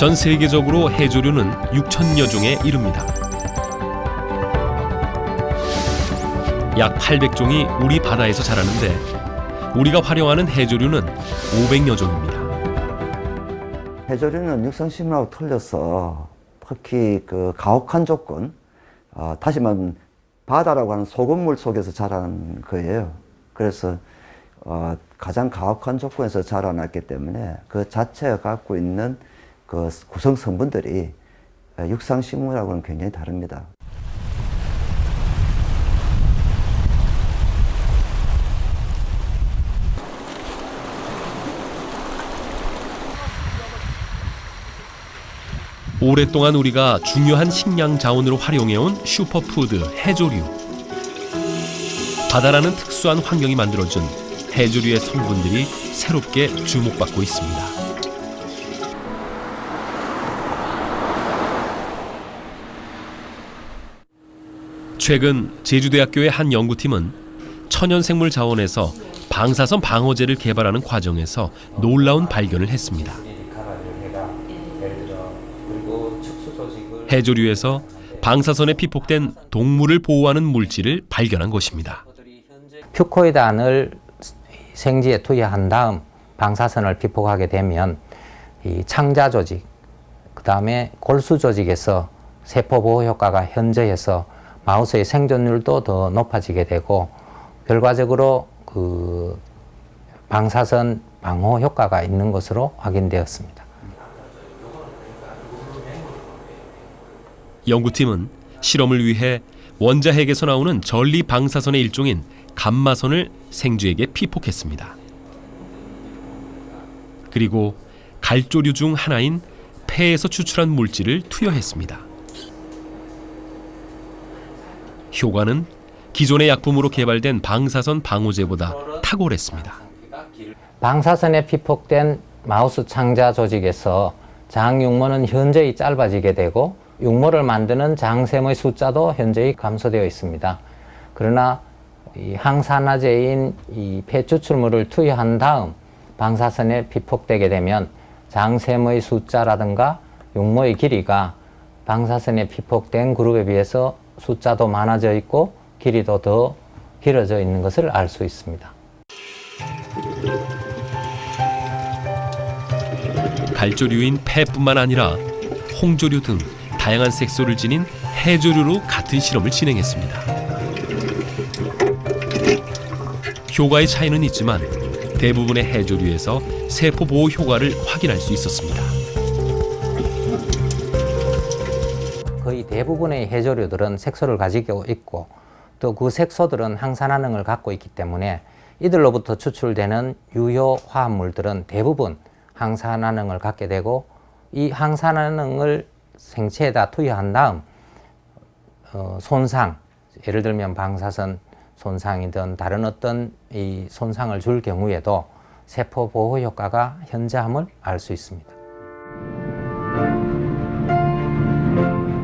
전 세계적으로 해조류는 6천여 종에 이릅니다. 약 800종이 우리 바다에서 자라는데 우리가 활용하는 해조류는 500여 종입니다. 해조류는 육상식물하고 틀려서 특히 그 가혹한 조건, 다시 말하면 바다라고 하는 소금물 속에서 자란 거예요. 그래서 가장 가혹한 조건에서 자라났기 때문에 그 자체가 갖고 있는 그 구성 성분들이 육상식물하고는 굉장히 다릅니다. 오랫동안 우리가 중요한 식량 자원으로 활용해온 슈퍼푸드 해조류. 바다라는 특수한 환경이 만들어준 해조류의 성분들이 새롭게 주목받고 있습니다. 최근 제주대학교의 한 연구팀은 천연생물 자원에서 방사선 방어제를 개발하는 과정에서 놀라운 발견을 했습니다. 해조류에서 방사선에 피폭된 동물을 보호하는 물질을 발견한 것입니다. 퓨코이단을 생지에 투여한 다음 방사선을 피폭하게 되면 이 창자 조직, 그 다음에 골수 조직에서 세포 보호 효과가 현저해서 마우스의 생존율도 더 높아지게 되고 결과적으로 그 방사선 방호 효과가 있는 것으로 확인되었습니다. 연구팀은 실험을 위해 원자핵에서 나오는 전리 방사선의 일종인 감마선을 생쥐에게 피폭했습니다. 그리고 갈조류 중 하나인 폐에서 추출한 물질을 투여했습니다. 효과는 기존의 약품으로 개발된 방사선 방호제보다 탁월했습니다. 방사선에 피폭된 마우스 창자 조직에서 장육모는 현저히 짧아지게 되고 육모를 만드는 장샘의 숫자도 현저히 감소되어 있습니다. 그러나 이 항산화제인 이 폐추출물을 투여한 다음 방사선에 피폭되게 되면 장샘의 숫자라든가 육모의 길이가 방사선에 피폭된 그룹에 비해서 숫자도 많아져 있고 길이도 더 길어져 있는 것을 알 수 있습니다. 갈조류인 폐뿐만 아니라 홍조류 등 다양한 색소를 지닌 해조류로 같은 실험을 진행했습니다. 효과의 차이는 있지만 대부분의 해조류에서 세포 보호 효과를 확인할 수 있었습니다. 거의 대부분의 해조류들은 색소를 가지고 있고 또 그 색소들은 항산화능을 갖고 있기 때문에 이들로부터 추출되는 유효 화합물들은 대부분 항산화능을 갖게 되고 이 항산화능을 생체에다 투여한 다음 손상, 예를 들면 방사선 손상이든 다른 어떤 이 손상을 줄 경우에도 세포 보호 효과가 현저함을 알 수 있습니다.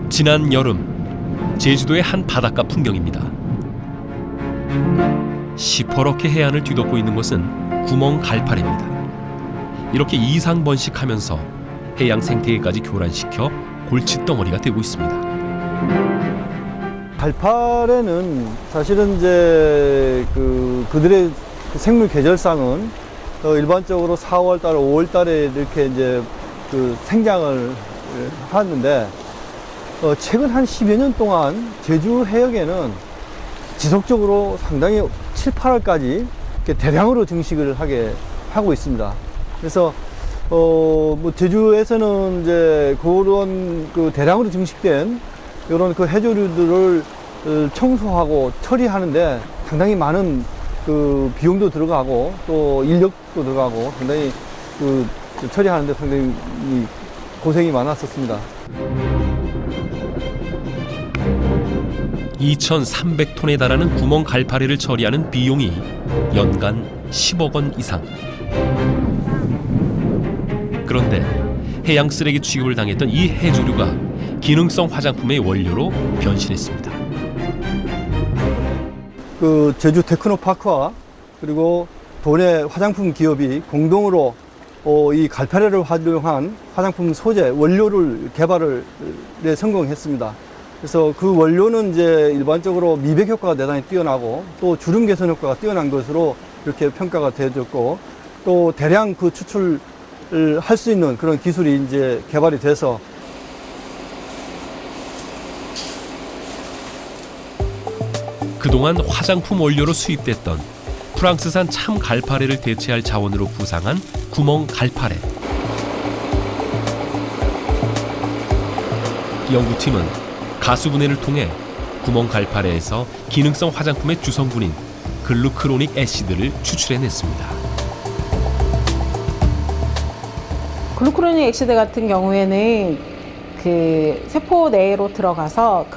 지난 여름 제주도의 한 바닷가 풍경입니다. 시퍼렇게 해안을 뒤덮고 있는 것은 구멍 갈파래입니다. 이렇게 이상 번식하면서 해양 생태계까지 교란시켜 골칫덩어리가 되고 있습니다. 갈파래는 사실은 이제 그들의 생물 계절상은 일반적으로 4월 달, 5월 달에 이렇게 이제 생장을 하는데 최근 한 10여 년 동안 제주 해역에는 지속적으로 상당히 7, 8월까지 대량으로 증식을 하고 있습니다. 그래서 뭐 제주에서는 이제 그런 대량으로 증식된 이런 해조류들을 청소하고 처리하는데 상당히 많은 비용도 들어가고 또 인력도 들어가고 상당히 처리하는데 상당히 고생이 많았었습니다. 2,300톤에 달하는 구멍 갈파래를 처리하는 비용이 연간 10억 원 이상. 그런데 해양 쓰레기 취급을 당했던 이 해조류가 기능성 화장품의 원료로 변신했습니다. 제주 테크노파크와 그리고 도내 화장품 기업이 공동으로 이 갈파레를 활용한 화장품 소재 원료를 개발을 성공했습니다. 그래서 그 원료는 이제 일반적으로 미백 효과가 대단히 뛰어나고 또 주름 개선 효과가 뛰어난 것으로 이렇게 평가가 되어졌고, 또 대량 그 추출을 할 수 있는 그런 기술이 이제 개발이 돼서 그동안 화장품 원료로 수입됐던 프랑스산 참 갈파레를 대체할 자원으로 부상한 구멍 갈파레. 연구팀은 가수분해를 통해 구멍 갈파레에서 기능성 화장품의 주성분인 글루크로닉 애시드를 추출해냈습니다. 글루크로닉 액시드 같은 경우에는 그 세포 내로 들어가서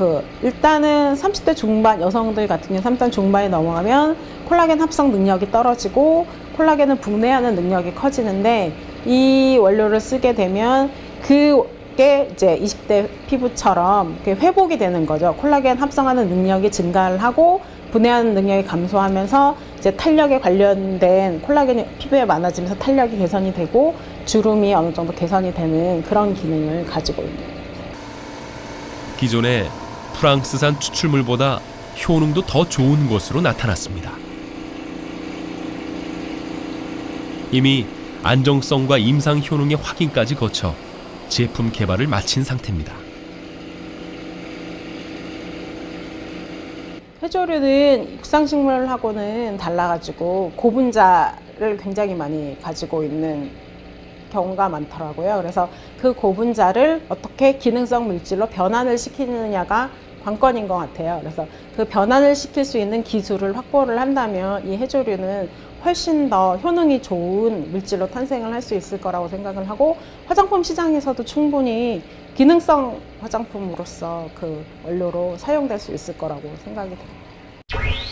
일단은 30대 중반 여성들 같은 경우 30대 중반에 넘어가면 콜라겐 합성 능력이 떨어지고 콜라겐을 분해하는 능력이 커지는데, 이 원료를 쓰게 되면 그게 이제 20대 피부처럼 회복이 되는 거죠. 콜라겐 합성하는 능력이 증가를 하고 분해하는 능력이 감소하면서 이제 탄력에 관련된 콜라겐이 피부에 많아지면서 탄력이 개선이 되고 주름이 어느 정도 개선이 되는 그런 기능을 가지고 있는 거예요. 기존의 프랑스산 추출물보다 효능도 더 좋은 것으로 나타났습니다. 이미 안정성과 임상 효능의 확인까지 거쳐 제품 개발을 마친 상태입니다. 해조류는 육상식물하고는 달라가지고 고분자를 굉장히 많이 가지고 있는 경우가 많더라고요. 그래서 그 고분자를 어떻게 기능성 물질로 변환을 시키느냐가 관건인 것 같아요. 그래서 그 변환을 시킬 수 있는 기술을 확보를 한다면 이 해조류는 훨씬 더 효능이 좋은 물질로 탄생을 할 수 있을 거라고 생각을 하고, 화장품 시장에서도 충분히 기능성 화장품으로서 그 원료로 사용될 수 있을 거라고 생각이 됩니다.